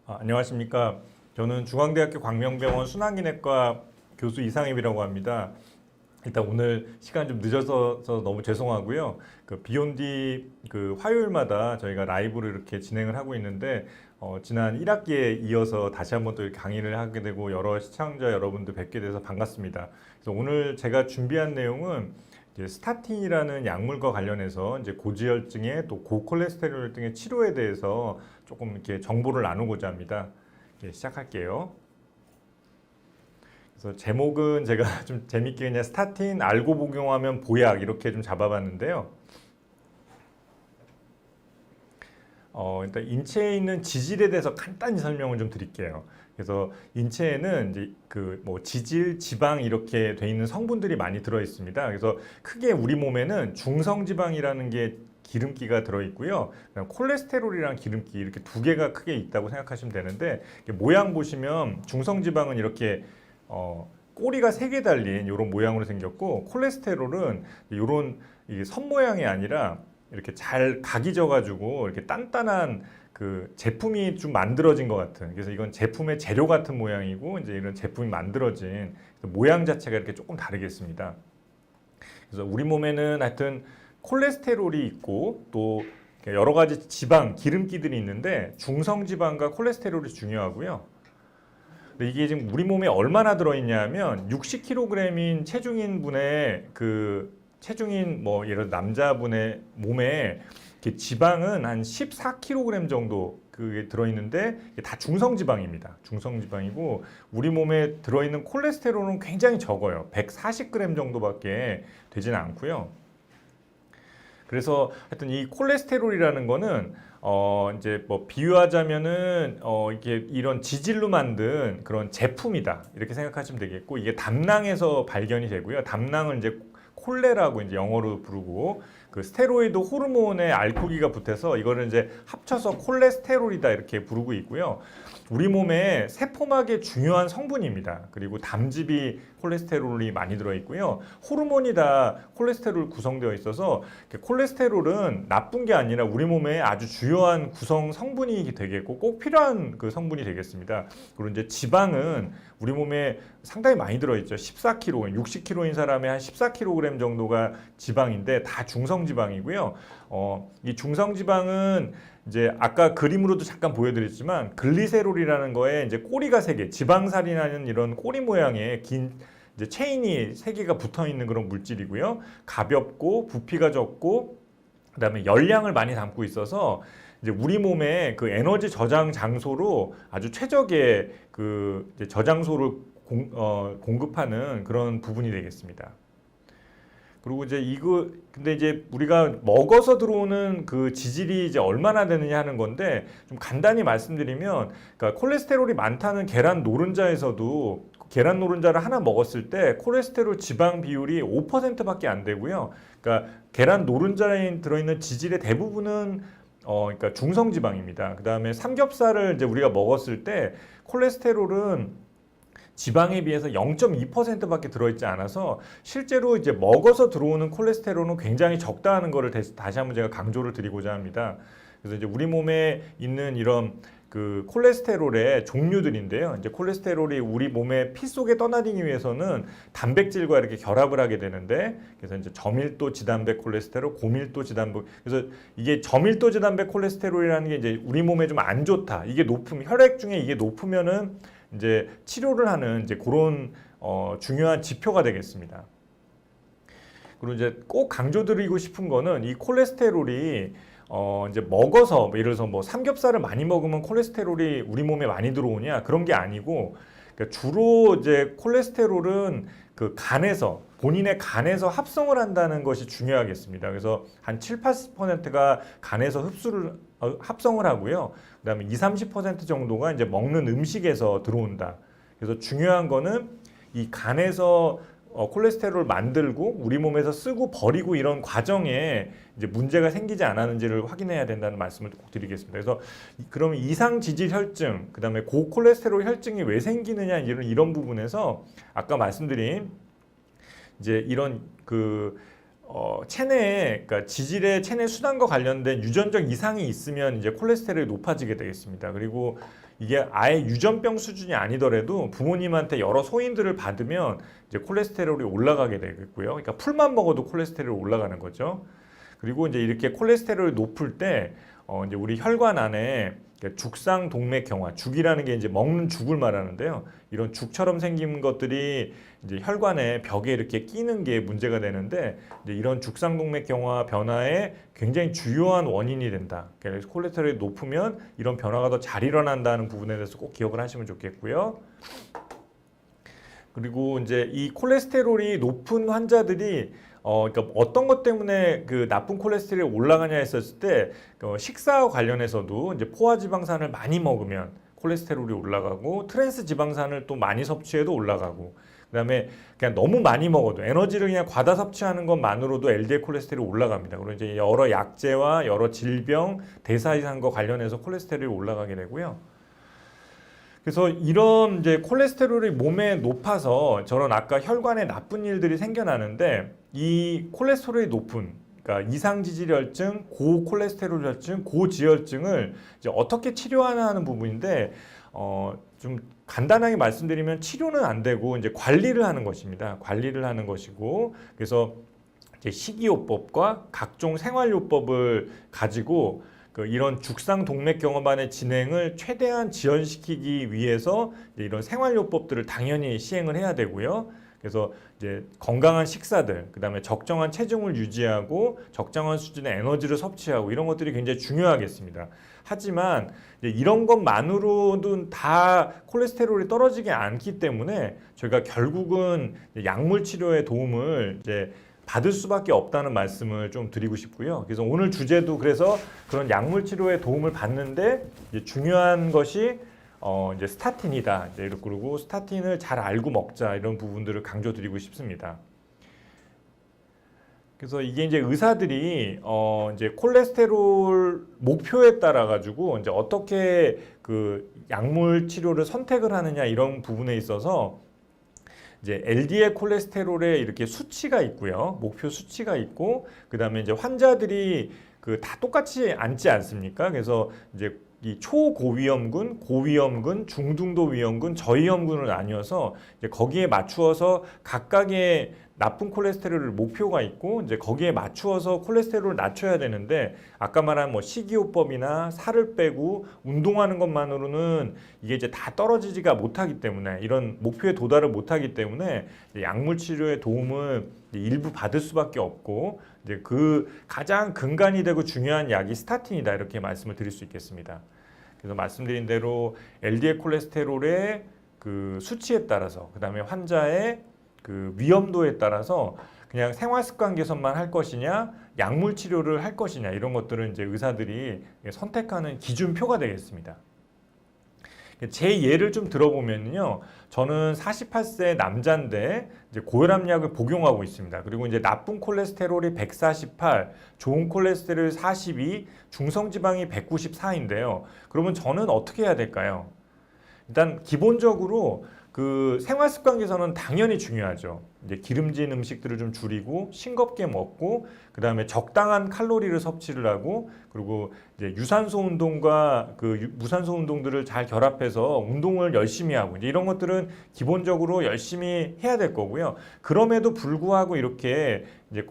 안녕하십니까. 저는 중앙대학교 광명병원 순환기내과 교수 이상엽이라고 합니다. 일단 오늘 시간 좀 늦어서 너무 죄송하고요. 그 비욘디 그 화요일마다 저희가 라이브로 이렇게 진행을 하고 있는데 지난 1학기에 이어서 다시 한번 또 이렇게 강의를 하게 되고 여러 시청자 여러분들 뵙게 돼서 반갑습니다. 그래서 오늘 제가 준비한 내용은 이제 스타틴이라는 약물과 관련해서 이제 고지혈증에 또 고콜레스테롤 등의 치료에 대해서 조금 이렇게 정보를 나누고자 합니다. 시작할게요. 그래서 제목은 제가 좀 재밌게 그냥 스타틴 알고 복용하면 보약 이렇게 좀 잡아봤는데요. 일단 인체에 있는 지질에 대해서 간단히 설명을 좀 드릴게요. 그래서 인체에는 이제 그 뭐 지질, 지방 이렇게 돼 있는 성분들이 많이 들어 있습니다. 그래서 크게 우리 몸에는 중성 지방이라는 게 기름기가 들어 있고요. 그다음 콜레스테롤이랑 기름기 이렇게 두 개가 크게 있다고 생각하시면 되는데 모양 보시면 중성 지방은 이렇게 꼬리가 세 개 달린 이런 모양으로 생겼고 콜레스테롤은 이런 선 모양이 아니라 이렇게 잘 각이 져가지고 이렇게 단단한 그 제품이 좀 만들어진 것 같은, 그래서 이건 제품의 재료 같은 모양이고 이제 이런 제품이 만들어진 모양 자체가 이렇게 조금 다르겠습니다. 그래서 우리 몸에는 하여튼 콜레스테롤이 있고 또 여러 가지 지방, 기름기들이 있는데 중성 지방과 콜레스테롤이 중요하고요. 근데 이게 지금 우리 몸에 얼마나 들어있냐 하면 60kg인 체중인 분의 체중인 뭐 예를 들어 남자분의 몸에 지방은 한 14kg 정도 그게 들어있는데 이게 다 중성지방입니다. 중성지방이고 우리 몸에 들어있는 콜레스테롤은 굉장히 적어요. 140g 정도밖에 되지는 않고요. 그래서 하여튼 이 콜레스테롤이라는 거는 이제 뭐 비유하자면은 이게 이런 지질로 만든 그런 제품이다 이렇게 생각하시면 되겠고, 이게 담낭에서 발견이 되고요. 담낭은 이제 콜레라고 이제 영어로 부르고, 그 스테로이드 호르몬에 알코기가 붙어서 이거를 이제 합쳐서 콜레스테롤이다 이렇게 부르고 있고요. 우리 몸에 세포막의 중요한 성분입니다. 그리고 담즙이 콜레스테롤이 많이 들어있고요. 호르몬이 다 콜레스테롤 구성되어 있어서 콜레스테롤은 나쁜 게 아니라 우리 몸에 아주 주요한 구성 성분이 되겠고 꼭 필요한 그 성분이 되겠습니다. 그리고 이제 지방은 우리 몸에 상당히 많이 들어있죠. 14kg, 60kg인 사람의 한 14kg 정도가 지방인데 다 중성지방이고요. 이 중성지방은 이제 아까 그림으로도 잠깐 보여드렸지만 글리세롤이라는 거에 이제 꼬리가 세 개, 지방살이라는 이런 꼬리 모양의 긴 이제 체인이 세 개가 붙어 있는 그런 물질이고요. 가볍고 부피가 적고 그다음에 열량을 많이 담고 있어서 이제 우리 몸의 그 에너지 저장 장소로 아주 최적의 그 이제 저장소를 공급하는 그런 부분이 되겠습니다. 그리고 이제 근데 이제 우리가 먹어서 들어오는 그 지질이 이제 얼마나 되느냐 하는 건데, 좀 간단히 말씀드리면, 그러니까 콜레스테롤이 많다는 계란 노른자에서도 계란 노른자를 하나 먹었을 때 콜레스테롤 지방 비율이 5%밖에 안 되고요. 그러니까 계란 노른자에 들어있는 지질의 대부분은 그러니까 중성 지방입니다. 그다음에 삼겹살을 이제 우리가 먹었을 때 콜레스테롤은 지방에 비해서 0.2%밖에 들어있지 않아서 실제로 이제 먹어서 들어오는 콜레스테롤은 굉장히 적다는 것을 다시 한번 제가 강조를 드리고자 합니다. 그래서 이제 우리 몸에 있는 이런 그 콜레스테롤의 종류들인데요. 이제 콜레스테롤이 우리 몸의 피 속에 떠나들기 위해서는 단백질과 이렇게 결합을 하게 되는데, 그래서 이제 저밀도 지단백 콜레스테롤, 고밀도 지단백, 그래서 이게 저밀도 지단백 콜레스테롤이라는 게 이제 우리 몸에 좀 안 좋다. 이게 높으면 혈액 중에 이게 높으면은 이제 치료를 하는 이제 그런 중요한 지표가 되겠습니다. 그리고 이제 꼭 강조드리고 싶은 거는 이 콜레스테롤이 이제 먹어서 예를 들어서 뭐 삼겹살을 많이 먹으면 콜레스테롤이 우리 몸에 많이 들어오냐 그런 게 아니고, 그러니까 주로 이제 콜레스테롤은 그 간에서 본인의 간에서 합성을 한다는 것이 중요하겠습니다. 그래서 한 7, 80%가 간에서 합성을 하고요. 그다음에 20, 30% 정도가 이제 먹는 음식에서 들어온다. 그래서 중요한 거는 이 간에서 콜레스테롤을 만들고 우리 몸에서 쓰고 버리고 이런 과정에 이제 문제가 생기지 않았는지를 확인해야 된다는 말씀을 꼭 드리겠습니다. 그래서 그러면 이상 지질 혈증, 그다음에 고콜레스테롤 혈증이 왜 생기느냐 이런 부분에서 아까 말씀드린 이제 이런 그 체내에, 그러니까 지질의 체내 순환과 관련된 유전적 이상이 있으면 이제 콜레스테롤이 높아지게 되겠습니다. 그리고 이게 아예 유전병 수준이 아니더라도 부모님한테 여러 소인들을 받으면 이제 콜레스테롤이 올라가게 되겠고요. 그러니까 풀만 먹어도 콜레스테롤이 올라가는 거죠. 그리고 이제 이렇게 콜레스테롤이 높을 때 이제 우리 혈관 안에 죽상 동맥경화, 죽이라는 게 이제 먹는 죽을 말하는데요. 이런 죽처럼 생긴 것들이 이제 혈관의 벽에 이렇게 끼는 게 문제가 되는데, 이제 이런 죽상 동맥경화 변화의 굉장히 주요한 원인이 된다. 그래서 콜레스테롤이 높으면 이런 변화가 더 잘 일어난다는 부분에 대해서 꼭 기억을 하시면 좋겠고요. 그리고 이제 이 콜레스테롤이 높은 환자들이 그러니까 어떤 것 때문에 그 나쁜 콜레스테롤이 올라가냐 했었을 때 식사와 관련해서도 이제 포화 지방산을 많이 먹으면 콜레스테롤이 올라가고 트랜스 지방산을 또 많이 섭취해도 올라가고, 그다음에 그냥 너무 많이 먹어도 에너지를 그냥 과다 섭취하는 것만으로도 LDL 콜레스테롤이 올라갑니다. 그리고 이제 여러 약제와 여러 질병, 대사 이상과 관련해서 콜레스테롤이 올라가게 되고요. 그래서 이런 이제 콜레스테롤이 몸에 높아서 저런 아까 혈관에 나쁜 일들이 생겨나는데, 이 콜레스테롤이 높은, 그러니까 이상지질혈증, 고콜레스테롤혈증, 고지혈증을 이제 어떻게 치료하나 하는 부분인데, 좀 간단하게 말씀드리면 치료는 안 되고 이제 관리를 하는 것입니다. 관리를 하는 것이고, 그래서 이제 식이요법과 각종 생활요법을 가지고 이런 죽상 동맥경화반의 진행을 최대한 지연시키기 위해서 이런 생활요법들을 당연히 시행을 해야 되고요. 그래서 이제 건강한 식사들, 그다음에 적정한 체중을 유지하고 적정한 수준의 에너지를 섭취하고 이런 것들이 굉장히 중요하겠습니다. 하지만 이제 이런 것만으로도 다 콜레스테롤이 떨어지지 않기 때문에 저희가 결국은 약물 치료의 도움을 이제 받을 수밖에 없다는 말씀을 좀 드리고 싶고요. 그래서 오늘 주제도 그래서 그런 약물 치료의 도움을 받는데 이제 중요한 것이 이제 스타틴이다. 이제 그리고 스타틴을 잘 알고 먹자, 이런 부분들을 강조드리고 싶습니다. 그래서 이게 이제 의사들이 이제 콜레스테롤 목표에 따라 가지고 이제 어떻게 그 약물 치료를 선택을 하느냐, 이런 부분에 있어서 이제 LDL 콜레스테롤에 이렇게 수치가 있고요. 목표 수치가 있고, 그다음에 이제 환자들이 그 다 똑같이 앉지 않습니까? 그래서 이제 이 초고위험군, 고위험군, 중등도 위험군, 저위험군을 나뉘어서 이제 거기에 맞추어서 각각의 나쁜 콜레스테롤 목표가 있고, 이제 거기에 맞추어서 콜레스테롤을 낮춰야 되는데, 아까 말한 뭐 식이요법이나 살을 빼고 운동하는 것만으로는 이게 이제 다 떨어지지가 못하기 때문에, 이런 목표에 도달을 못하기 때문에 약물 치료의 도움을 일부 받을 수밖에 없고, 이제 그 가장 근간이 되고 중요한 약이 스타틴이다, 이렇게 말씀을 드릴 수 있겠습니다. 그래서 말씀드린 대로 LDL 콜레스테롤의 그 수치에 따라서, 그다음에 환자의 그 위험도에 따라서 그냥 생활습관 개선만 할 것이냐, 약물 치료를 할 것이냐, 이런 것들은 이제 의사들이 선택하는 기준표가 되겠습니다. 제 예를 좀 들어보면요, 저는 48세 남자인데 이제 고혈압약을 복용하고 있습니다. 그리고 이제 나쁜 콜레스테롤이 148, 좋은 콜레스테롤이 42, 중성지방이 194인데요. 그러면 저는 어떻게 해야 될까요? 일단 기본적으로 그 생활습관 개선은 당연히 중요하죠. 이제 기름진 음식들을 좀 줄이고 싱겁게 먹고, 그다음에 적당한 칼로리를 섭취를 하고, 그리고 이제 유산소 운동과 그 무산소 운동들을 잘 결합해서 운동을 열심히 하고, 이제 이런 것들은 기본적으로 열심히 해야 될 거고요. 그럼에도 불구하고 이렇게 이제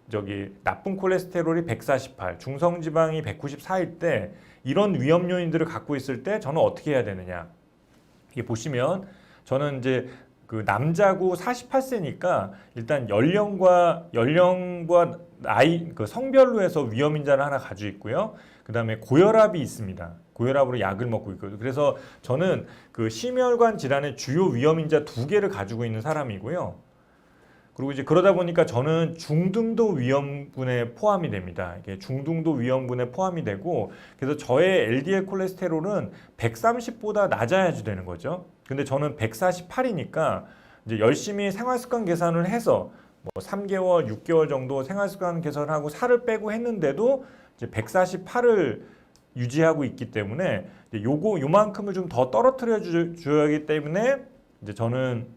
저기 나쁜 콜레스테롤이 148, 중성지방이 194일 때 이런 위험 요인들을 갖고 있을 때 저는 어떻게 해야 되느냐? 이게 보시면 저는 이제 그 남자고 48세니까 일단 연령과 나이, 그 성별로 해서 위험 인자를 하나 가지고 있고요. 그다음에 고혈압이 있습니다. 고혈압으로 약을 먹고 있거든요. 그래서 저는 그 심혈관 질환의 주요 위험 인자 2개를 가지고 있는 사람이고요. 그리고 이제 그러다 보니까 저는 중등도 위험군에 포함이 됩니다. 이게 중등도 위험군에 포함이 되고, 그래서 저의 LDL 콜레스테롤은 130보다 낮아야지 되는 거죠. 근데 저는 148이니까 이제 열심히 생활습관 개선을 해서 뭐 3개월, 6개월 정도 생활습관 개선하고 살을 빼고 했는데도 이제 148을 유지하고 있기 때문에 이제 요만큼을 좀 더 떨어뜨려 줘야 하기 때문에 이제 저는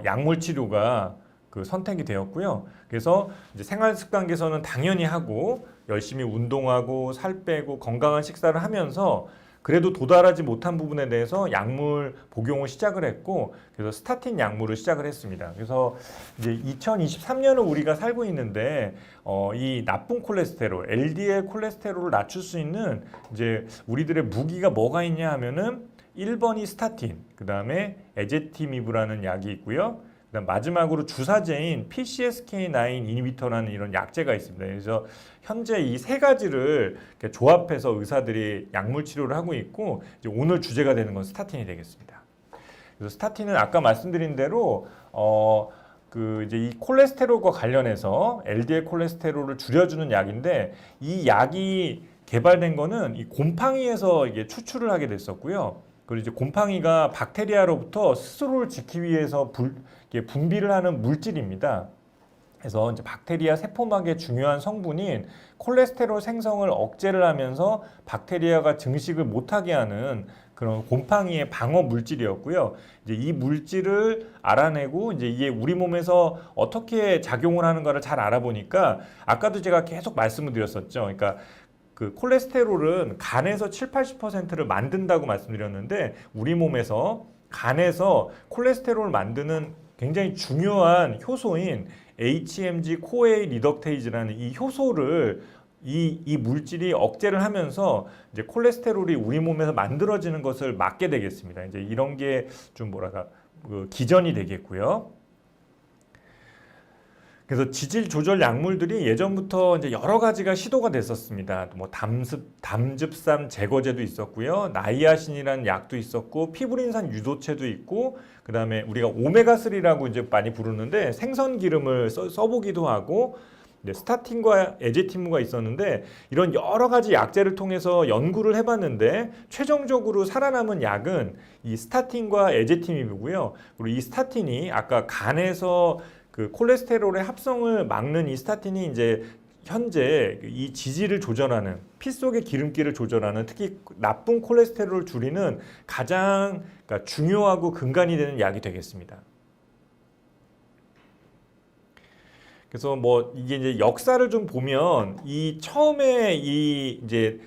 약물 치료가 그 선택이 되었고요. 그래서 이제 생활 습관 개선은 당연히 하고 열심히 운동하고 살 빼고 건강한 식사를 하면서 그래도 도달하지 못한 부분에 대해서 약물 복용을 시작을 했고, 그래서 스타틴 약물을 시작을 했습니다. 그래서 이제 2023년을 우리가 살고 있는데 이 나쁜 콜레스테롤, LDL 콜레스테롤을 낮출 수 있는 이제 우리들의 무기가 뭐가 있냐 하면은 1번이 스타틴, 그 다음에 에제티미브라는 약이 있고요. 그다음 마지막으로 주사제인 PCSK9 이니비터라는 이런 약제가 있습니다. 그래서 현재 이 세 가지를 이렇게 조합해서 의사들이 약물 치료를 하고 있고, 이제 오늘 주제가 되는 건 스타틴이 되겠습니다. 그래서 스타틴은 아까 말씀드린 대로 그 이제 이 콜레스테롤과 관련해서 LDL 콜레스테롤을 줄여주는 약인데, 이 약이 개발된 거는 이 곰팡이에서 이게 추출을 하게 됐었고요. 그리고 이제 곰팡이가 박테리아로부터 스스로를 지키기 위해서 분비를 하는 물질입니다. 그래서 이제 박테리아 세포막의 중요한 성분인 콜레스테롤 생성을 억제를 하면서 박테리아가 증식을 못하게 하는 그런 곰팡이의 방어 물질이었고요. 이제 이 물질을 알아내고 이제 이게 우리 몸에서 어떻게 작용을 하는가를 잘 알아보니까, 아까도 제가 계속 말씀을 드렸었죠. 그러니까 그 콜레스테롤은 간에서 70~80%를 만든다고 말씀드렸는데, 우리 몸에서 간에서 콜레스테롤을 만드는 굉장히 중요한 효소인 HMG-CoA 리덕테이즈라는 이 효소를 이 물질이 억제를 하면서 이제 콜레스테롤이 우리 몸에서 만들어지는 것을 막게 되겠습니다. 이제 이런 게 좀 뭐랄까 기전이 되겠고요. 그래서 지질 조절 약물들이 예전부터 이제 여러 가지가 시도가 됐었습니다. 뭐 담즙산 제거제도 있었고요, 나이아신이라는 약도 있었고, 피브린산 유도체도 있고, 그 다음에 우리가 오메가3라고 이제 많이 부르는데 생선 기름을 써보기도 하고, 스타틴과 에제티무가 있었는데, 이런 여러 가지 약제를 통해서 연구를 해봤는데 최종적으로 살아남은 약은 이 스타틴과 에제티무고요. 그리고 이 스타틴이 아까 간에서 그 콜레스테롤의 합성을 막는 이 스타틴이 이제 현재 이 지질을 조절하는, 피 속의 기름기를 조절하는, 특히 나쁜 콜레스테롤을 줄이는 가장 그러니까 중요하고 근간이 되는 약이 되겠습니다. 그래서 뭐 이게 이제 역사를 좀 보면, 이 처음에 이 이제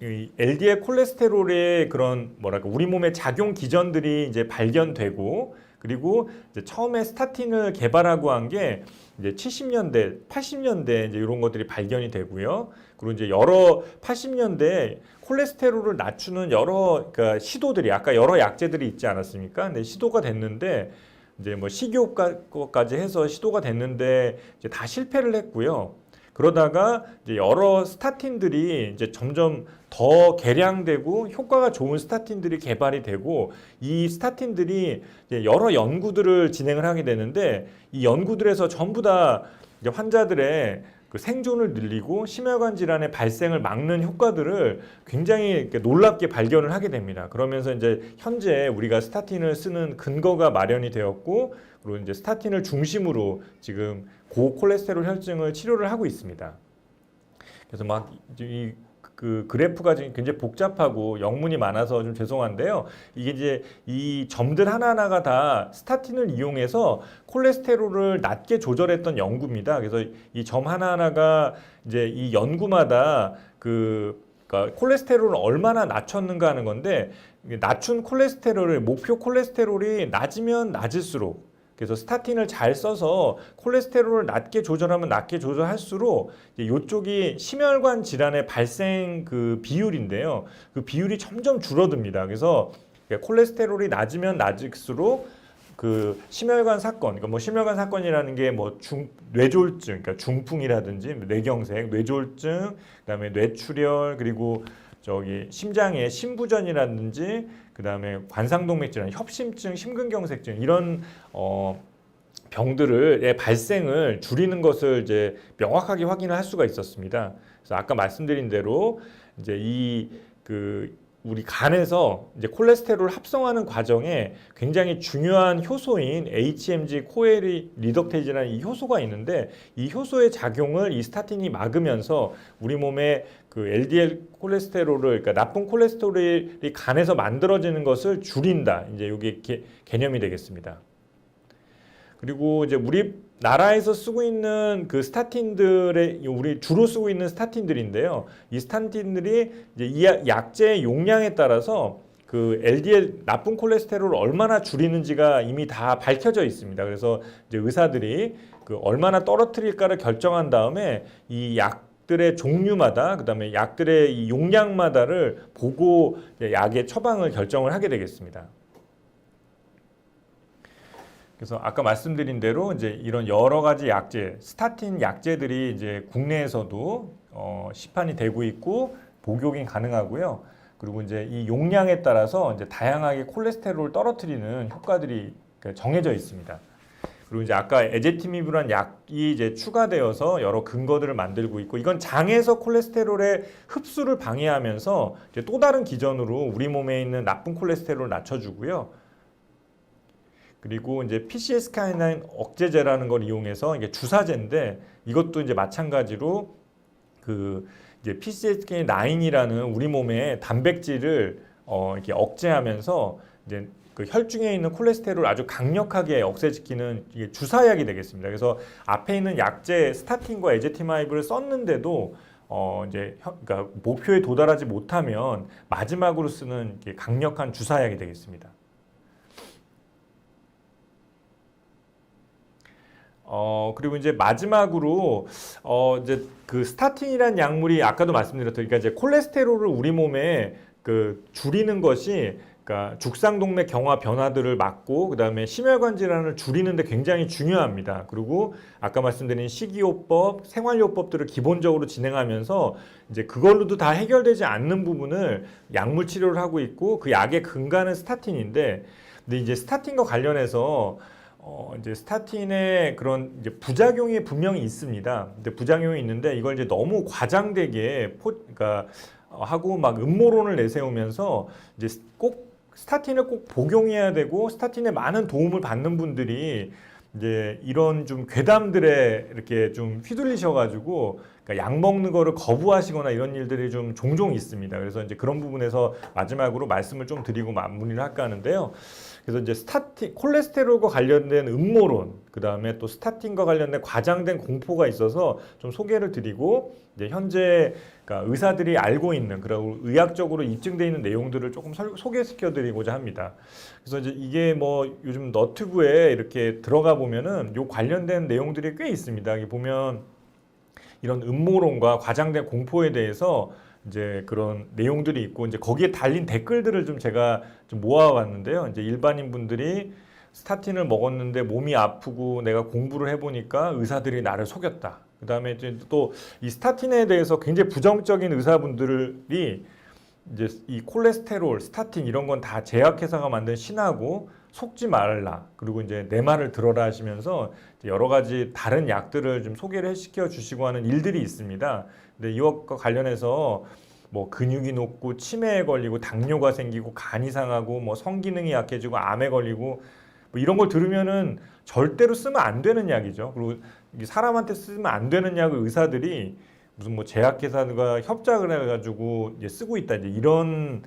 이 LDL 콜레스테롤의 그런 뭐랄까 우리 몸의 작용 기전들이 이제 발견되고, 그리고 이제 처음에 스타틴을 개발하고 한 게 이제 70년대, 80년대 이제 이런 것들이 발견이 되고요. 그리고 이제 여러 80년대 콜레스테롤을 낮추는 여러 그러니까 시도들이, 아까 여러 약제들이 있지 않았습니까? 근데 시도가 됐는데 이제 뭐 식이요법까지 해서 시도가 됐는데 이제 다 실패를 했고요. 그러다가 이제 여러 스타틴들이 이제 점점 더 개량되고 효과가 좋은 스타틴들이 개발이 되고, 이 스타틴들이 이제 여러 연구들을 진행을 하게 되는데, 이 연구들에서 전부 다 이제 환자들의 그 생존을 늘리고 심혈관 질환의 발생을 막는 효과들을 굉장히 놀랍게 발견을 하게 됩니다. 그러면서 이제 현재 우리가 스타틴을 쓰는 근거가 마련이 되었고, 그리고 이제 스타틴을 중심으로 지금 고콜레스테롤 혈증을 치료를 하고 있습니다. 그래서 막 그 그래프가 지금 굉장히 복잡하고 영문이 많아서 좀 죄송한데요. 이게 이제 이 점들 하나하나가 다 스타틴을 이용해서 콜레스테롤을 낮게 조절했던 연구입니다. 그래서 이 점 하나하나가 이제 이 연구마다 그러니까 콜레스테롤을 얼마나 낮췄는가 하는 건데, 낮춘 콜레스테롤을 목표 콜레스테롤이 낮으면 낮을수록, 그래서 스타틴을 잘 써서 콜레스테롤을 낮게 조절하면 낮게 조절할수록 이쪽이 심혈관 질환의 발생 그 비율인데요. 그 비율이 점점 줄어듭니다. 그래서 콜레스테롤이 낮으면 낮을수록 그 심혈관 사건, 그러니까 뭐 심혈관 사건이라는 게 뭐 뇌졸중, 그러니까 중풍이라든지 뇌경색, 뇌졸중, 그다음에 뇌출혈, 그리고 저기 심장의 심부전이라든지, 그다음에 관상동맥 질환, 협심증, 심근경색증, 이런 병들의 발생을 줄이는 것을 이제 명확하게 확인을 할 수가 있었습니다. 그래서 아까 말씀드린 대로 이제 우리 간에서 이제 콜레스테롤을 합성하는 과정에 굉장히 중요한 효소인 HMG-CoA 리덕테이즈라는 이 효소가 있는데, 이 효소의 작용을 이 스타틴이 막으면서 우리 몸에 그 LDL 콜레스테롤을, 그러니까 나쁜 콜레스테롤이 간에서 만들어지는 것을 줄인다. 이제 이게 개념이 되겠습니다. 그리고 이제 우리 나라에서 쓰고 있는 그 스타틴들의 우리 주로 쓰고 있는 스타틴들인데요. 이 스타틴들이 이제 이 약제의 용량에 따라서 그 LDL 나쁜 콜레스테롤을 얼마나 줄이는지가 이미 다 밝혀져 있습니다. 그래서 이제 의사들이 그 얼마나 떨어뜨릴까를 결정한 다음에 이 약들의 종류마다 그다음에 약들의 이 용량마다를 보고 약의 처방을 결정을 하게 되겠습니다. 그래서 아까 말씀드린 대로 이제 이런 여러 가지 약제, 스타틴 약제들이 이제 국내에서도 시판이 되고 있고 복용이 가능하고요. 그리고 이제 이 용량에 따라서 이제 다양하게 콜레스테롤을 떨어뜨리는 효과들이 정해져 있습니다. 그리고 이제 아까 에제티미브란 약이 이제 추가되어서 여러 근거들을 만들고 있고 이건 장에서 콜레스테롤의 흡수를 방해하면서 이제 또 다른 기전으로 우리 몸에 있는 나쁜 콜레스테롤을 낮춰주고요. 그리고 이제 PCSK9 억제제라는 걸 이용해서 이게 주사제인데 이것도 이제 마찬가지로 그 이제 PCSK9이라는 우리 몸의 단백질을 이렇게 억제하면서 이제 그 혈중에 있는 콜레스테롤을 아주 강력하게 억제시키는 이게 주사약이 되겠습니다. 그래서 앞에 있는 약제 스타틴과 에제티마이브를 썼는데도 이제 그러니까 목표에 도달하지 못하면 마지막으로 쓰는 강력한 주사약이 되겠습니다. 그리고 이제 마지막으로 이제 그 스타틴이라는 약물이 아까도 말씀드렸던 그러니까 이제 콜레스테롤을 우리 몸에 그 줄이는 것이 그러니까 죽상동맥 경화 변화들을 막고 그다음에 심혈관 질환을 줄이는 데 굉장히 중요합니다. 그리고 아까 말씀드린 식이요법, 생활요법들을 기본적으로 진행하면서 이제 그걸로도 다 해결되지 않는 부분을 약물 치료를 하고 있고 그 약의 근간은 스타틴인데 근데 이제 스타틴과 관련해서 이제 스타틴의 그런 이제 부작용이 분명히 있습니다. 근데 부작용이 있는데 이걸 이제 너무 과장되게 그러니까 하고 막 음모론을 내세우면서 이제 꼭 스타틴을 꼭 복용해야 되고 스타틴에 많은 도움을 받는 분들이 이제 이런 좀 괴담들에 이렇게 좀 휘둘리셔가지고 그러니까 약 먹는 거를 거부하시거나 이런 일들이 좀 종종 있습니다. 그래서 이제 그런 부분에서 마지막으로 말씀을 좀 드리고 마무리를 할까 하는데요. 그래서 이제 스타틴, 콜레스테롤과 관련된 음모론, 그 다음에 또 스타틴과 관련된 과장된 공포가 있어서 좀 소개를 드리고 이제 현재 그러니까 의사들이 알고 있는 그리고 의학적으로 입증되어 있는 내용들을 조금 소개시켜 드리고자 합니다. 그래서 이제 이게 뭐 요즘 너튜브에 이렇게 들어가 보면은 요 관련된 내용들이 꽤 있습니다. 여기 보면 이런 음모론과 과장된 공포에 대해서 이제 그런 내용들이 있고 이제 거기에 달린 댓글들을 좀 제가 좀 모아왔는데요. 이제 일반인 분들이 스타틴을 먹었는데 몸이 아프고 내가 공부를 해보니까 의사들이 나를 속였다. 그 다음에 이제 또 이 스타틴에 대해서 굉장히 부정적인 의사분들이 이제 이 콜레스테롤, 스타틴 이런 건 다 제약회사가 만든 신하고 속지 말라. 그리고 이제 내 말을 들어라 하시면서 여러 가지 다른 약들을 좀 소개를 시켜 주시고 하는 일들이 있습니다. 근데 이것과 관련해서 뭐 근육이 높고 치매에 걸리고 당뇨가 생기고 간이 상하고 뭐 성기능이 약해지고 암에 걸리고 뭐 이런 걸 들으면은 절대로 쓰면 안 되는 약이죠. 그리고 사람한테 쓰면 안 되는 약을 의사들이 무슨 뭐 제약회사가 협작을 해가지고 이제 쓰고 있다 이제 이런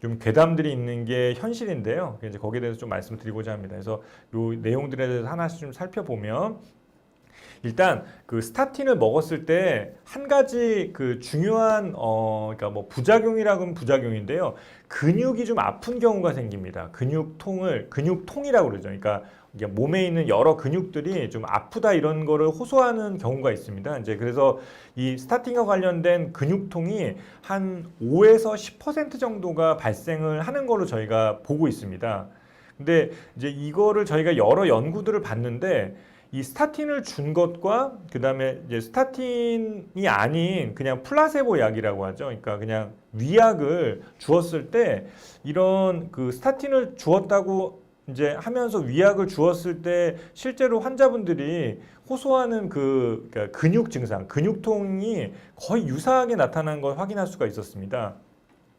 좀 괴담들이 있는 게 현실인데요. 이제 거기에 대해서 좀 말씀드리고자 합니다. 그래서 요 내용들에 대해서 하나씩 좀 살펴보면 일단 그 스타틴을 먹었을 때 한 가지 그 중요한 그러니까 뭐 부작용이라고는 부작용인데요. 근육이 좀 아픈 경우가 생깁니다. 근육통이라고 그러죠. 그러니까 이게 몸에 있는 여러 근육들이 좀 아프다 이런 거를 호소하는 경우가 있습니다. 이제 그래서 이 스타틴과 관련된 근육통이 한 5에서 10% 정도가 발생을 하는 걸로 저희가 보고 있습니다. 근데 이제 이거를 저희가 여러 연구들을 봤는데 이 스타틴을 준 것과 그다음에 이제 스타틴이 아닌 그냥 플라세보 약이라고 하죠. 그러니까 그냥 위약을 주었을 때 이런 그 스타틴을 주었다고 이제 하면서 위약을 주었을 때 실제로 환자분들이 호소하는 그러니까 근육 증상, 근육통이 거의 유사하게 나타나는 걸 확인할 수가 있었습니다.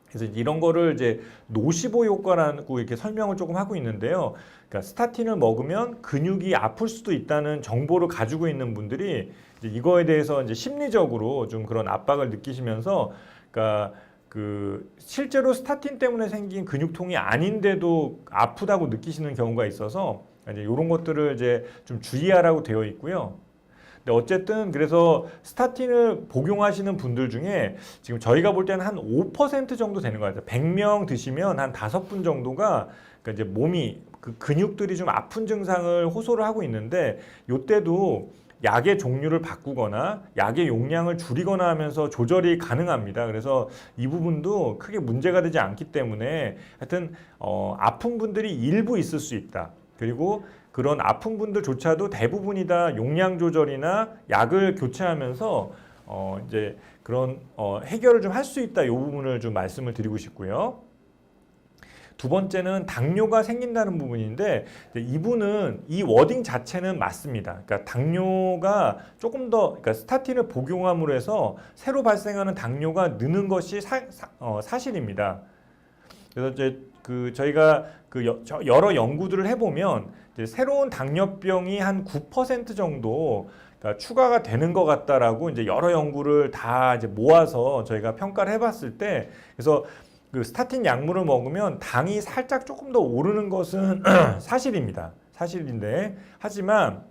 그래서 이런 거를 이제 노시보 효과라고 이렇게 설명을 조금 하고 있는데요. 그러니까 스타틴을 먹으면 근육이 아플 수도 있다는 정보를 가지고 있는 분들이 이제 이거에 대해서 이제 심리적으로 좀 그런 압박을 느끼시면서 그러니까 그 실제로 스타틴 때문에 생긴 근육통이 아닌데도 아프다고 느끼시는 경우가 있어서 그러니까 이제 이런 것들을 이제 좀 주의하라고 되어 있고요. 근데 어쨌든 그래서 스타틴을 복용하시는 분들 중에 지금 저희가 볼 때는 한 5% 정도 되는 것 같아요. 100명 드시면 한 5분 정도가 그러니까 이제 몸이 그 근육들이 좀 아픈 증상을 호소를 하고 있는데 이때도 약의 종류를 바꾸거나 약의 용량을 줄이거나 하면서 조절이 가능합니다. 그래서 이 부분도 크게 문제가 되지 않기 때문에 하여튼 아픈 분들이 일부 있을 수 있다. 그리고 그런 아픈 분들조차도 대부분이 다 용량 조절이나 약을 교체하면서 이제 그런 해결을 좀 할 수 있다. 이 부분을 좀 말씀을 드리고 싶고요. 두 번째는 당뇨가 생긴다는 부분인데 이분은 이 워딩 자체는 맞습니다. 그러니까 당뇨가 조금 더 그러니까 스타틴을 복용함으로 해서 새로 발생하는 당뇨가 느는 것이 사실입니다. 그래서 이제 저희가 여러 연구들을 해보면 이제 새로운 당뇨병이 한 9% 정도 그러니까 추가가 되는 것 같다라고 이제 여러 연구를 다 이제 모아서 저희가 평가를 해봤을 때 그래서 그 스타틴 약물을 먹으면 당이 살짝 조금 더 오르는 것은 사실입니다. 사실인데 하지만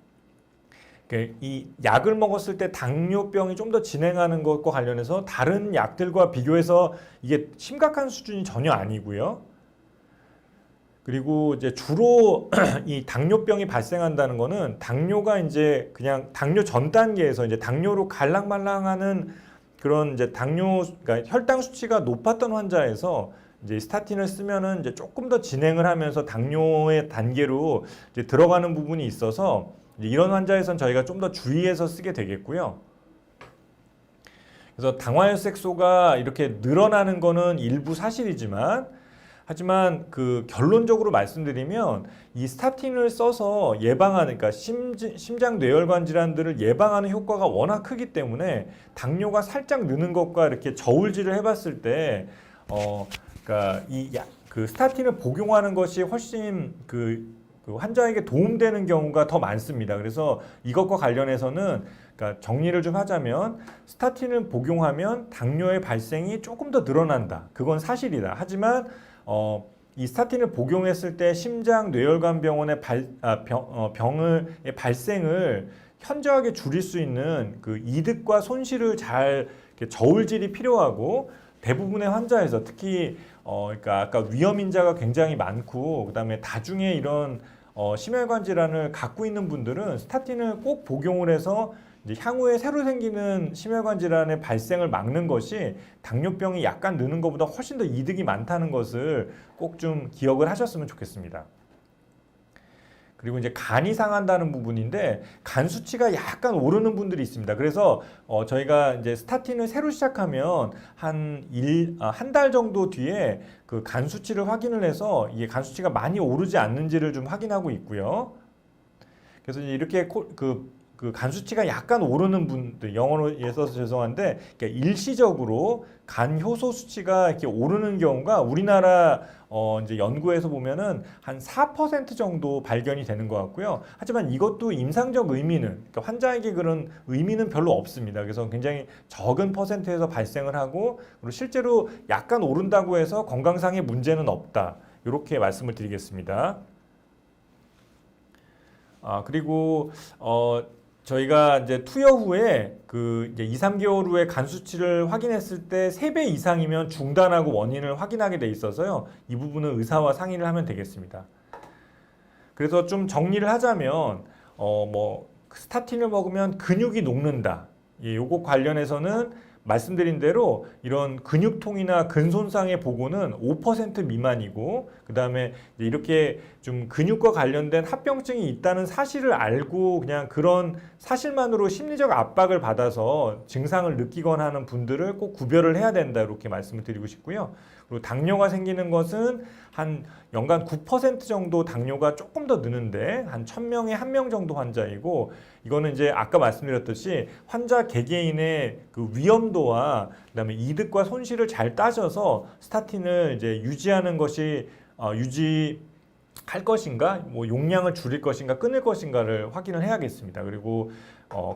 이 약을 먹었을 때 당뇨병이 좀 더 진행하는 것과 관련해서 다른 약들과 비교해서 이게 심각한 수준이 전혀 아니고요. 그리고 이제 주로 이 당뇨병이 발생한다는 거는 당뇨가 이제 그냥 당뇨 전 단계에서 이제 당뇨로 갈랑말랑하는 그런 이제 그러니까 혈당 수치가 높았던 환자에서 이제 스타틴을 쓰면은 이제 조금 더 진행을 하면서 당뇨의 단계로 이제 들어가는 부분이 있어서 이런 환자에선 저희가 좀 더 주의해서 쓰게 되겠고요. 그래서 당화혈색소가 이렇게 늘어나는 거는 일부 사실이지만 하지만 그 결론적으로 말씀드리면 이 스타틴을 써서 예방하는 그러니까 심장 뇌혈관 질환들을 예방하는 효과가 워낙 크기 때문에 당뇨가 살짝 느는 것과 이렇게 저울질을 해봤을 때 그러니까 그 스타틴을 복용하는 것이 훨씬 그 환자에게 도움되는 경우가 더 많습니다. 그래서 이것과 관련해서는 그러니까 정리를 좀 하자면 스타틴을 복용하면 당뇨의 발생이 조금 더 늘어난다. 그건 사실이다. 하지만 이 스타틴을 복용했을 때 심장 뇌혈관 병원의 병의 발생을 현저하게 줄일 수 있는 그 이득과 손실을 잘 저울질이 필요하고 대부분의 환자에서 특히 그러니까 아까 위험 인자가 굉장히 많고 그다음에 다중에 이런 심혈관 질환을 갖고 있는 분들은 스타틴을 꼭 복용을 해서 이제 향후에 새로 생기는 심혈관 질환의 발생을 막는 것이 당뇨병이 약간 느는 것보다 훨씬 더 이득이 많다는 것을 꼭 좀 기억을 하셨으면 좋겠습니다. 그리고 이제 간이 상한다는 부분인데 간 수치가 약간 오르는 분들이 있습니다. 그래서 저희가 이제 스타틴을 새로 시작하면 한 달 정도 뒤에 그 간 수치를 확인을 해서 이게 간 수치가 많이 오르지 않는지를 좀 확인하고 있고요. 그래서 이렇게 그 간 수치가 약간 오르는 분들 영어로 써서 죄송한데 그러니까 일시적으로 간 효소 수치가 이렇게 오르는 경우가 우리나라 이제 연구에서 보면은 한 4% 정도 발견이 되는 것 같고요. 하지만 이것도 임상적 의미는 그러니까 환자에게 그런 의미는 별로 없습니다. 그래서 굉장히 적은 퍼센트에서 발생을 하고 그리고 실제로 약간 오른다고 해서 건강상의 문제는 없다. 이렇게 말씀을 드리겠습니다. 그리고 저희가 이제 투여 후에 그 이제 2, 3개월 후에 간 수치를 확인했을 때 3배 이상이면 중단하고 원인을 확인하게 돼 있어서요. 이 부분은 의사와 상의를 하면 되겠습니다. 그래서 좀 정리를 하자면 스타틴을 먹으면 근육이 녹는다. 요거 관련해서는 말씀드린 대로 이런 근육통이나 근손상의 보고는 5% 미만이고 그 다음에 이렇게 좀 근육과 관련된 합병증이 있다는 사실을 알고 그냥 그런 사실만으로 심리적 압박을 받아서 증상을 느끼거나 하는 분들을 꼭 구별을 해야 된다 이렇게 말씀을 드리고 싶고요. 그리고 당뇨가 생기는 것은 한 연간 9% 정도 당뇨가 조금 더 느는데 한 1000명에 1명 정도 환자이고 이거는 이제 아까 말씀드렸듯이 환자 개개인의 그 위험도와 그다음에 이득과 손실을 잘 따져서 스타틴을 이제 유지하는 것이 유지할 것인가, 뭐 용량을 줄일 것인가, 끊을 것인가를 확인을 해야겠습니다. 그리고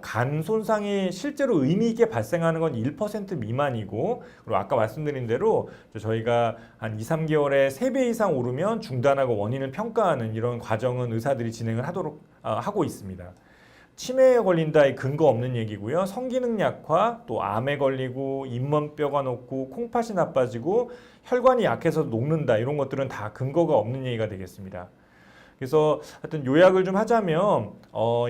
간 손상이 실제로 의미 있게 발생하는 건 1% 미만이고, 그리고 아까 말씀드린 대로 저희가 한 2, 3개월에 3배 이상 오르면 중단하고 원인을 평가하는 이런 과정은 의사들이 진행을 하고 있습니다. 치매에 걸린다의 근거 없는 얘기고요. 성기능 약화, 또 암에 걸리고 잇몸뼈가 녹고 콩팥이 나빠지고 혈관이 약해서 녹는다, 이런 것들은 다 근거가 없는 얘기가 되겠습니다. 그래서 하여튼 요약을 좀 하자면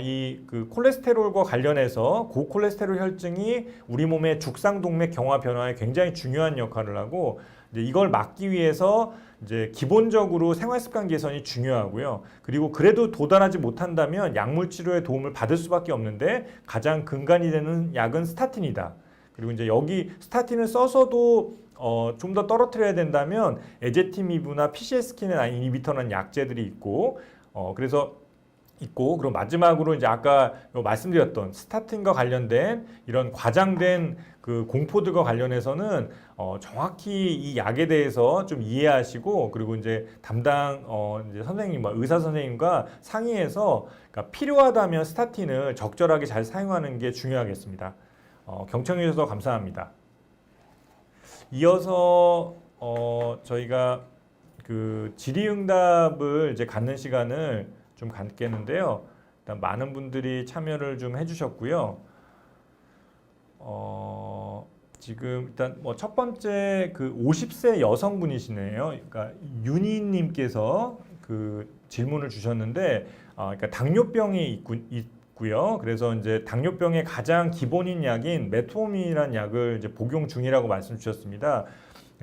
이 그 콜레스테롤과 관련해서 고콜레스테롤 혈증이 우리 몸의 죽상동맥 경화 변화에 굉장히 중요한 역할을 하고, 이제 이걸 막기 위해서 이제 기본적으로 생활습관 개선이 중요하고요. 그리고 그래도 도달하지 못한다면 약물 치료의 도움을 받을 수밖에 없는데, 가장 근간이 되는 약은 스타틴이다. 그리고 이제 여기 스타틴을 써서도 좀 더 떨어뜨려야 된다면 에제티미브나 PCSK9 이니비터라는 약제들이 있고, 그래서 있고, 그리고 마지막으로 이제 아까 말씀드렸던 스타틴과 관련된 이런 과장된 그 공포들과 관련해서는 정확히 이 약에 대해서 좀 이해하시고, 그리고 이제 담당 이제 선생님, 의사 선생님과 상의해서, 그러니까 필요하다면 스타틴을 적절하게 잘 사용하는 게 중요하겠습니다. 경청해 주셔서 감사합니다. 이어서 저희가 그 질의응답을 이제 갖는 시간을 좀 갖겠는데요. 일단 많은 분들이 참여를 좀 해주셨고요. 지금 일단 뭐 첫 번째 그 50세 여성분이시네요. 그러니까 윤희님께서 그 질문을 주셨는데, 그러니까 당뇨병이 있고요. 그래서 이제 당뇨병의 가장 기본인 약인 메트포민이라는 약을 이제 복용 중이라고 말씀 주셨습니다.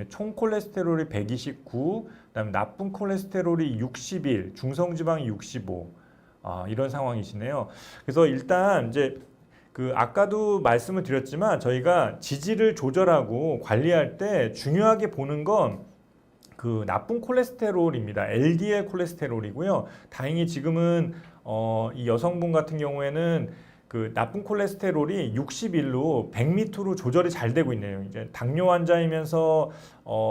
총 콜레스테롤이 129, 그다음에 나쁜 콜레스테롤이 61, 중성지방이 65, 이런 상황이시네요. 그래서 일단 이제 그 아까도 말씀을 드렸지만 저희가 지질을 조절하고 관리할 때 중요하게 보는 건 그 나쁜 콜레스테롤입니다. LDL 콜레스테롤이고요. 다행히 지금은 이 여성분 같은 경우에는 그 나쁜 콜레스테롤이 61로 100m로 조절이 잘 되고 있네요. 이제 당뇨 환자이면서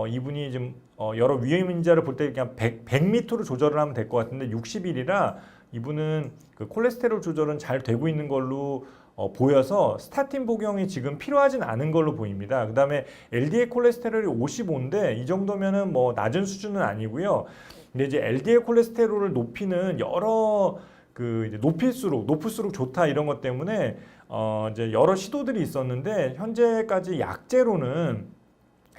이분이 좀 여러 위험 인자를 볼 때 그냥 100m로 조절을 하면 될 것 같은데 61이라 이분은 그 콜레스테롤 조절은 잘 되고 있는 걸로 보여서 스타틴 복용이 지금 필요하진 않은 걸로 보입니다. 그 다음에 LDL 콜레스테롤이 55인데 이 정도면은 뭐 낮은 수준은 아니고요. 근데 이제 LDL 콜레스테롤을 높이는 여러 그 이제 높을수록 좋다, 이런 것 때문에 이제 여러 시도들이 있었는데 현재까지 약제로는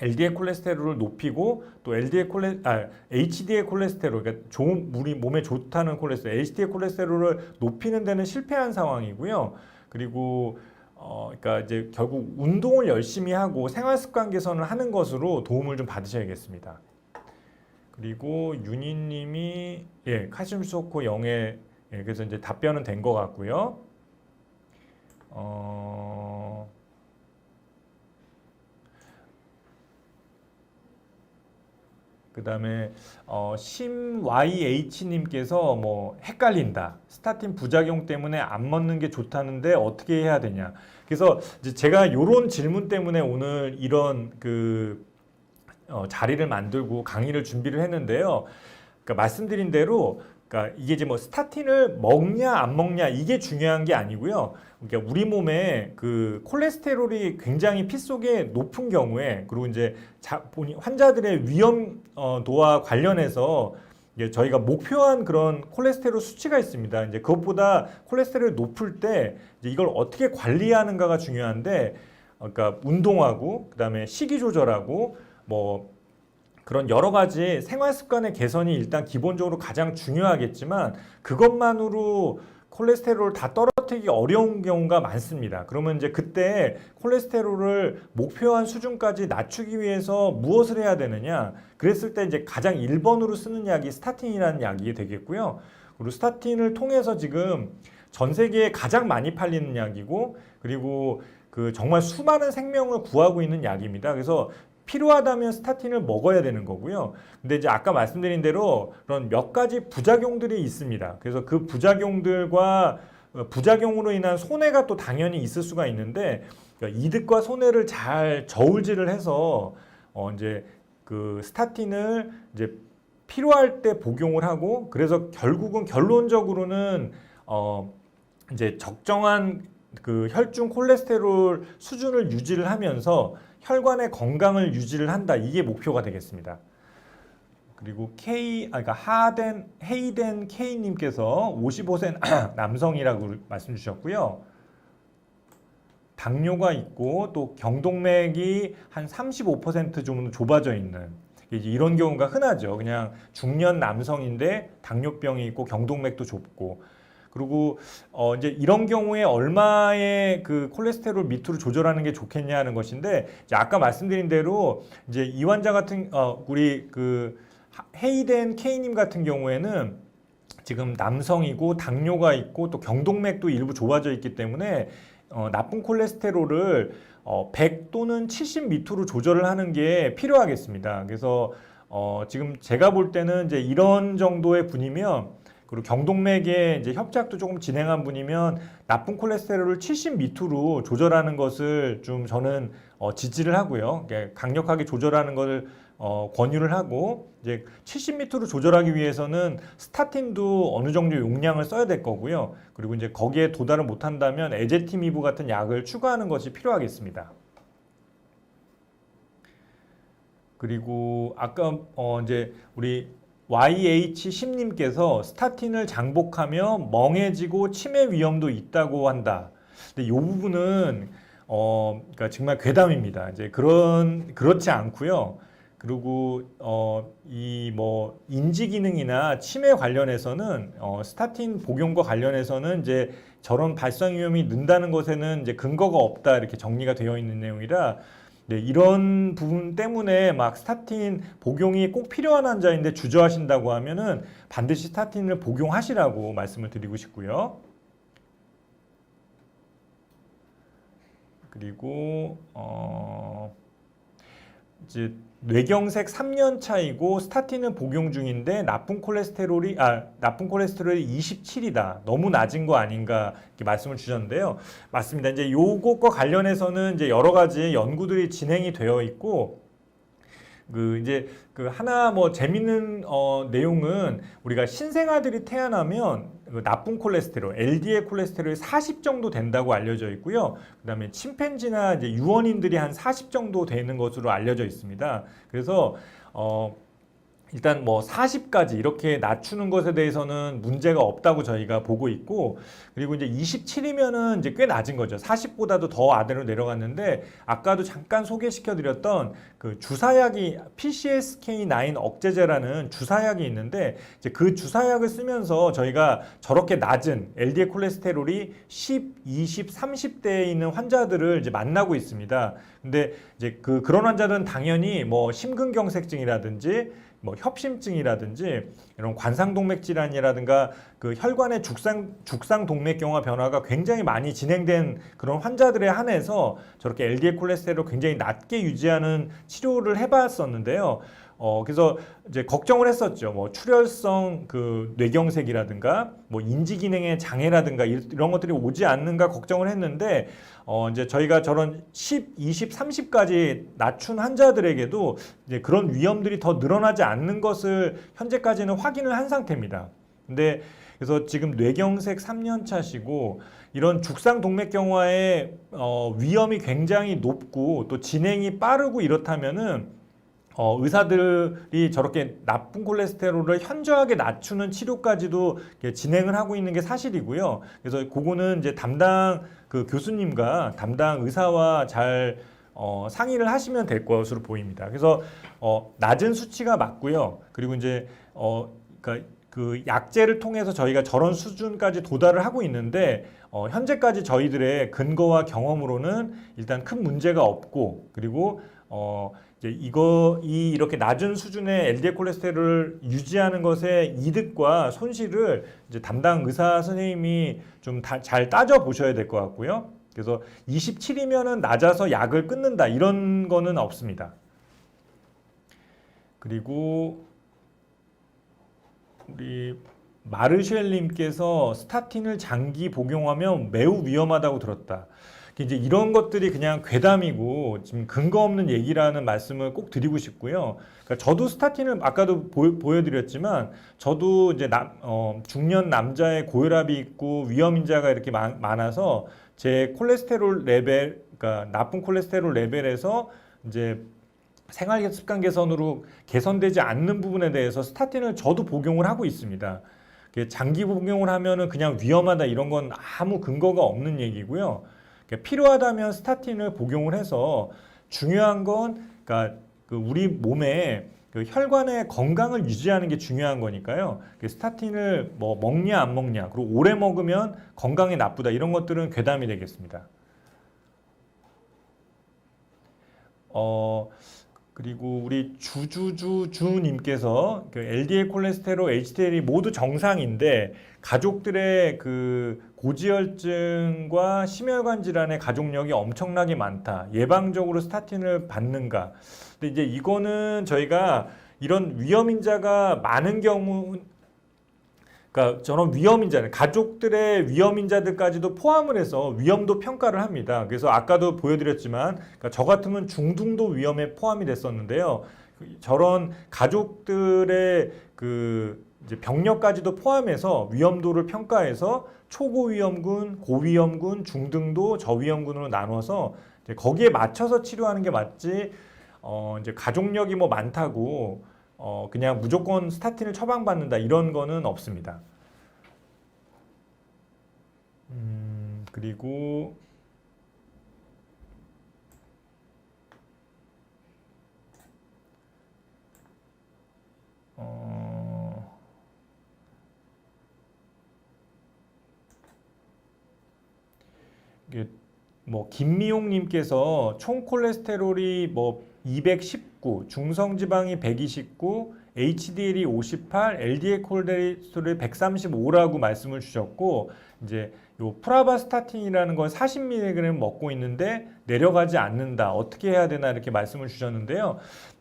LDL 콜레스테롤을 높이고 또 HDL 콜레스테롤, 그러니까 우리 몸에 좋다는 콜레스테롤, HDL 콜레스테롤을 높이는 데는 실패한 상황이고요. 그리고 그러니까 이제 결국 운동을 열심히 하고 생활 습관 개선을 하는 것으로 도움을 좀 받으셔야겠습니다. 그리고 윤희님이 칼슘 수소코 0에 그래서 이제 답변은 된 것 같고요. 그 다음에 심YH님께서 뭐 헷갈린다, 스타틴 부작용 때문에 안 먹는 게 좋다는데 어떻게 해야 되냐. 그래서 이제 제가 이런 질문 때문에 오늘 이런 그 자리를 만들고 강의를 준비를 했는데요. 그러니까 말씀드린 대로, 그러니까 이게 이제 뭐 스타틴을 먹냐 안 먹냐 이게 중요한 게 아니고요. 그러니까 우리 몸에 그 콜레스테롤이 굉장히 피 속에 높은 경우에, 그리고 이제 환자들의 위험도와 관련해서 이제 저희가 목표한 그런 콜레스테롤 수치가 있습니다. 이제 그것보다 콜레스테롤이 높을 때 이제 이걸 어떻게 관리하는가가 중요한데, 그러니까 운동하고 그다음에 식이 조절하고 뭐 그런 여러 가지 생활 습관의 개선이 일단 기본적으로 가장 중요하겠지만, 그것만으로 콜레스테롤을 다 떨어뜨리기 어려운 경우가 많습니다. 그러면 이제 그때 콜레스테롤을 목표한 수준까지 낮추기 위해서 무엇을 해야 되느냐? 그랬을 때 이제 가장 1번으로 쓰는 약이 스타틴이라는 약이 되겠고요. 그리고 스타틴을 통해서 지금 전 세계에 가장 많이 팔리는 약이고, 그리고 그 정말 수많은 생명을 구하고 있는 약입니다. 그래서 필요하다면 스타틴을 먹어야 되는 거고요. 근데 이제 아까 말씀드린 대로 그런 몇 가지 부작용들이 있습니다. 그래서 그 부작용들과 부작용으로 인한 손해가 또 당연히 있을 수가 있는데, 그러니까 이득과 손해를 잘 저울질을 해서 이제 그 스타틴을 이제 필요할 때 복용을 하고, 그래서 결국은 결론적으로는 이제 적정한 그 혈중 콜레스테롤 수준을 유지를 하면서 혈관의 건강을 유지를 한다. 이게 목표가 되겠습니다. 그리고 그러니까 헤이덴 K님께서 55세 남성이라고 말씀 주셨고요. 당뇨가 있고 또 경동맥이 한 35% 정도 좁아져 있는 이런 경우가 흔하죠. 그냥 중년 남성인데 당뇨병이 있고 경동맥도 좁고 그리고 이제 이런 경우에 얼마의 그 콜레스테롤 밑으로 조절하는 게 좋겠냐 하는 것인데 이제 아까 말씀드린 대로 이제 이 환자 같은 우리 그 헤이덴 K님 같은 경우에는 지금 남성이고 당뇨가 있고 또 경동맥도 일부 좁아져 있기 때문에 나쁜 콜레스테롤을 100 또는 70 밑으로 조절을 하는 게 필요하겠습니다. 그래서 지금 제가 볼 때는 이제 이런 정도의 분이면 그리고 경동맥에 이제 협착도 조금 진행한 분이면 나쁜 콜레스테롤을 70 밑으로 조절하는 것을 좀 저는 지지를 하고요. 강력하게 조절하는 것을 권유를 하고 이제 70 밑으로 조절하기 위해서는 스타틴도 어느 정도 용량을 써야 될 거고요. 그리고 이제 거기에 도달을 못한다면 에제티미브 같은 약을 추가하는 것이 필요하겠습니다. 그리고 아까 이제 우리 YH10님께서 스타틴을 장복하며 멍해지고 치매 위험도 있다고 한다. 근데 이 부분은 그러니까 정말 괴담입니다. 이제 그렇지 않고요. 그리고 이 뭐 인지 기능이나 치매 관련해서는 스타틴 복용과 관련해서는 이제 저런 발상 위험이 는다는 것에는 이제 근거가 없다 이렇게 정리가 되어 있는 내용이라 네, 이런 부분 때문에 막 스타틴 복용이 꼭 필요한 환자인데 주저하신다고 하면은 반드시 스타틴을 복용하시라고 말씀을 드리고 싶고요. 그리고 이제 뇌경색 3년 차이고 스타틴은 복용 중인데 나쁜 콜레스테롤이 27이다. 너무 낮은 거 아닌가 이렇게 말씀을 주셨는데요. 맞습니다. 이제 요것과 관련해서는 이제 여러 가지 연구들이 진행이 되어 있고 이제 하나 뭐 재밌는 내용은 우리가 신생아들이 태어나면 나쁜 콜레스테롤, LDL 콜레스테롤이 40 정도 된다고 알려져 있고요. 그다음에 침팬지나 이제 유언인들이 한 40 정도 되는 것으로 알려져 있습니다. 그래서 일단 뭐 40까지 이렇게 낮추는 것에 대해서는 문제가 없다고 저희가 보고 있고 그리고 이제 27이면은 이제 꽤 낮은 거죠. 40보다도 더 아래로 내려갔는데 아까도 잠깐 소개시켜 드렸던 그 주사약이 PCSK9 억제제라는 주사약이 있는데 이제 그 주사약을 쓰면서 저희가 저렇게 낮은 LDL 콜레스테롤이 10, 20, 30대에 있는 환자들을 이제 만나고 있습니다. 근데 이제 그런 환자들은 당연히 뭐 심근경색증이라든지 뭐 협심증이라든지 이런 관상동맥 질환이라든가 그 혈관의 죽상동맥경화 변화가 굉장히 많이 진행된 그런 환자들에 한해서 저렇게 LDL 콜레스테롤을 굉장히 낮게 유지하는 치료를 해봤었는데요. 그래서 이제 걱정을 했었죠. 뭐 출혈성 그 뇌경색이라든가 뭐 인지 기능의 장애라든가 이런 것들이 오지 않는가 걱정을 했는데 이제 저희가 저런 10, 20, 30까지 낮춘 환자들에게도 이제 그런 위험들이 더 늘어나지 않는 것을 현재까지는 확인을 한 상태입니다. 근데 그래서 지금 뇌경색 3년 차시고 이런 죽상동맥경화의 위험이 굉장히 높고 또 진행이 빠르고 이렇다면은 의사들이 저렇게 나쁜 콜레스테롤을 현저하게 낮추는 치료까지도 진행을 하고 있는 게 사실이고요. 그래서 그거는 이제 담당 그 교수님과 담당 의사와 잘 상의를 하시면 될 것으로 보입니다. 그래서 낮은 수치가 맞고요. 그리고 이제 그러니까 그 약제를 통해서 저희가 저런 수준까지 도달을 하고 있는데 현재까지 저희들의 근거와 경험으로는 일단 큰 문제가 없고 그리고 이제 이렇게 낮은 수준의 LDL 콜레스테롤을 유지하는 것의 이득과 손실을 이제 담당 의사 선생님이 좀 잘 따져 보셔야 될 것 같고요. 그래서 27이면은 낮아서 약을 끊는다 이런 거는 없습니다. 그리고 우리 마르쉘님께서 스타틴을 장기 복용하면 매우 위험하다고 들었다. 이제 이런 것들이 그냥 괴담이고 지금 근거 없는 얘기라는 말씀을 꼭 드리고 싶고요. 그러니까 저도 스타틴을 아까도 보여드렸지만 저도 이제 중년 남자의 고혈압이 있고 위험 인자가 이렇게 많아서 제 콜레스테롤 레벨, 그러니까 나쁜 콜레스테롤 레벨에서 이제 생활 습관 개선으로 개선되지 않는 부분에 대해서 스타틴을 저도 복용을 하고 있습니다. 장기 복용을 하면은 그냥 위험하다 이런 건 아무 근거가 없는 얘기고요. 필요하다면 스타틴을 복용을 해서 중요한 건 그러니까 그 우리 몸에 그 혈관의 건강을 유지하는 게 중요한 거니까요. 스타틴을 뭐 먹냐 안 먹냐, 그리고 오래 먹으면 건강에 나쁘다 이런 것들은 괴담이 되겠습니다. 그리고 우리 주님께서 그 LDL 콜레스테롤, HDL이 모두 정상인데 가족들의 그 고지혈증과 심혈관 질환의 가족력이 엄청나게 많다. 예방적으로 스타틴을 받는가? 근데 이제 이거는 저희가 이런 위험인자가 많은 경우, 그러니까 저런 위험인자는 가족들의 위험인자들까지도 포함을 해서 위험도 평가를 합니다. 그래서 아까도 보여드렸지만 그러니까 저 같으면 중등도 위험에 포함이 됐었는데요. 저런 가족들의 그 이제 병력까지도 포함해서 위험도를 평가해서 초고위험군, 고위험군, 중등도, 저위험군으로 나눠서 이제 거기에 맞춰서 치료하는 게 맞지. 이제 가족력이 뭐 많다고 그냥 무조건 스타틴을 처방받는다 이런 거는 없습니다. 그리고 이게 뭐 김미용님께서 총 콜레스테롤이 뭐 219, 중성지방이 129, HDL이 58, LDL 콜레스테롤이 135라고 말씀을 주셨고 이제 요 프라바스타틴이라는 건 40mg 먹고 있는데 내려가지 않는다. 어떻게 해야 되나 이렇게 말씀을 주셨는데요.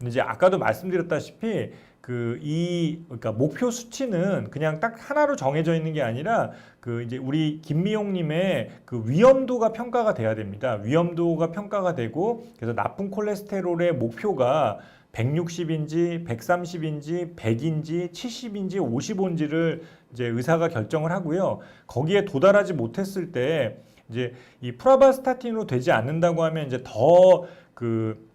이제 아까도 말씀드렸다시피 그러니까 목표 수치는 그냥 딱 하나로 정해져 있는 게 아니라 그 이제 우리 김미용님의 그 위험도가 평가가 돼야 됩니다. 위험도가 평가가 되고 그래서 나쁜 콜레스테롤의 목표가 160인지, 130인지, 100인지, 70인지, 55인지를 이제 의사가 결정을 하고요. 거기에 도달하지 못했을 때 이제 이 프라바스타틴으로 되지 않는다고 하면 이제 더 그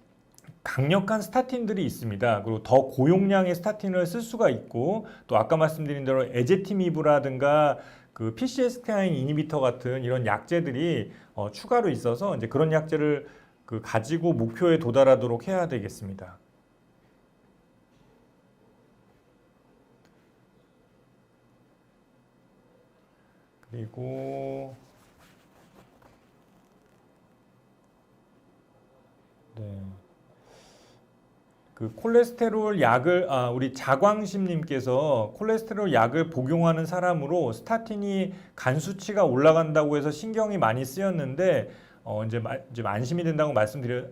강력한 스타틴들이 있습니다. 그리고 더 고용량의 스타틴을 쓸 수가 있고 또 아까 말씀드린 대로 에제티미브라든가 그 PCSK9 이니비터 같은 이런 약제들이 추가로 있어서 이제 그런 약제를 그 가지고 목표에 도달하도록 해야 되겠습니다. 그리고 네. 그 콜레스테롤 약을 우리 자광심님께서 콜레스테롤 약을 복용하는 사람으로 스타틴이 간 수치가 올라간다고 해서 신경이 많이 쓰였는데 이제 좀 안심이 된다고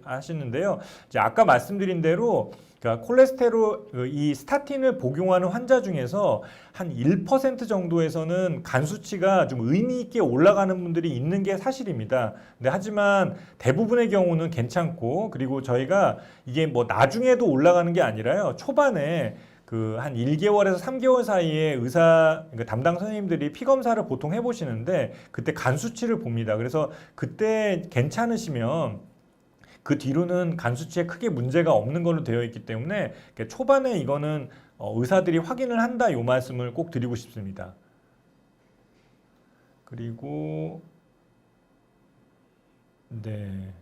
하시는데요. 이제 아까 말씀드린 대로 그러니까 콜레스테롤 이 스타틴을 복용하는 환자 중에서 한 1% 정도에서는 간 수치가 좀 의미 있게 올라가는 분들이 있는 게 사실입니다. 근데 하지만 대부분의 경우는 괜찮고 그리고 저희가 이게 뭐 나중에도 올라가는 게 아니라요. 초반에 그 한 1개월에서 3개월 사이에 그러니까 담당 선생님들이 피 검사를 보통 해보시는데 그때 간 수치를 봅니다. 그래서 그때 괜찮으시면 그 뒤로는 간 수치에 크게 문제가 없는 걸로 되어 있기 때문에 초반에 이거는 의사들이 확인을 한다 이 말씀을 꼭 드리고 싶습니다. 그리고 네.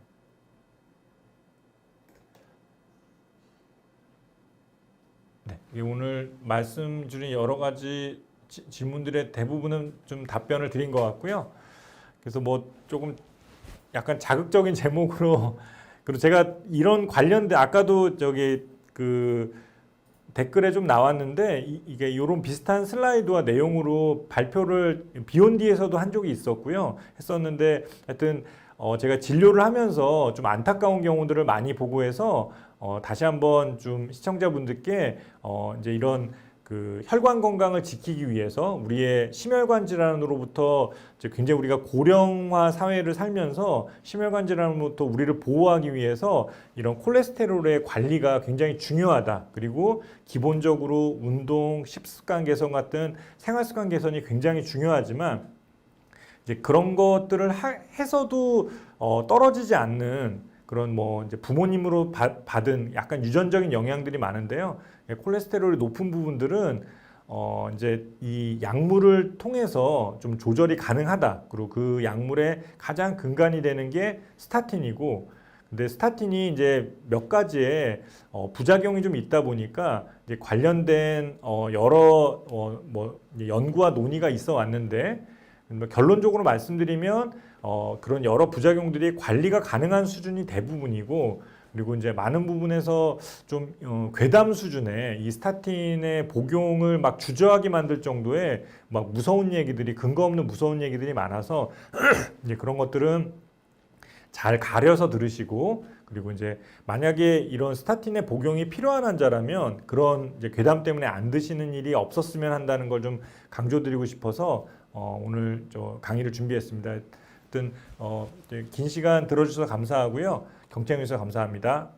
네, 오늘 말씀 주신 여러 가지 질문들의 대부분은 좀 답변을 드린 것 같고요. 그래서 뭐 조금 약간 자극적인 제목으로 그리고 제가 이런 관련된 아까도 저기 그 댓글에 좀 나왔는데 이게 이런 비슷한 슬라이드와 내용으로 발표를 비욘디에서도 한 적이 있었고요. 했었는데 하여튼 제가 진료를 하면서 좀 안타까운 경우들을 많이 보고 해서 다시 한번 좀 시청자분들께 이제 이런 그 혈관 건강을 지키기 위해서 우리의 심혈관 질환으로부터 이제 굉장히 우리가 고령화 사회를 살면서 심혈관 질환으로부터 우리를 보호하기 위해서 이런 콜레스테롤의 관리가 굉장히 중요하다. 그리고 기본적으로 운동, 식습관 개선 같은 생활 습관 개선이 굉장히 중요하지만 이제 그런 것들을 해서도 떨어지지 않는 그런 뭐 이제 부모님으로 받은 약간 유전적인 영향들이 많은데요. 콜레스테롤이 높은 부분들은 이제 이 약물을 통해서 좀 조절이 가능하다. 그리고 그 약물의 가장 근간이 되는 게 스타틴이고, 근데 스타틴이 이제 몇 가지의 부작용이 좀 있다 보니까 이제 관련된 여러 뭐 연구와 논의가 있어 왔는데, 결론적으로 말씀드리면 그런 여러 부작용들이 관리가 가능한 수준이 대부분이고, 그리고 이제 많은 부분에서 좀 괴담 수준의 이 스타틴의 복용을 막 주저하게 만들 정도의 막 무서운 얘기들이, 근거 없는 무서운 얘기들이 많아서 이제 그런 것들은 잘 가려서 들으시고, 그리고 이제 만약에 이런 스타틴의 복용이 필요한 환자라면 그런 이제 괴담 때문에 안 드시는 일이 없었으면 한다는 걸 좀 강조드리고 싶어서 오늘 저 강의를 준비했습니다. 하여튼 긴 시간 들어주셔서 감사하고요. 경청해 주셔서 감사합니다.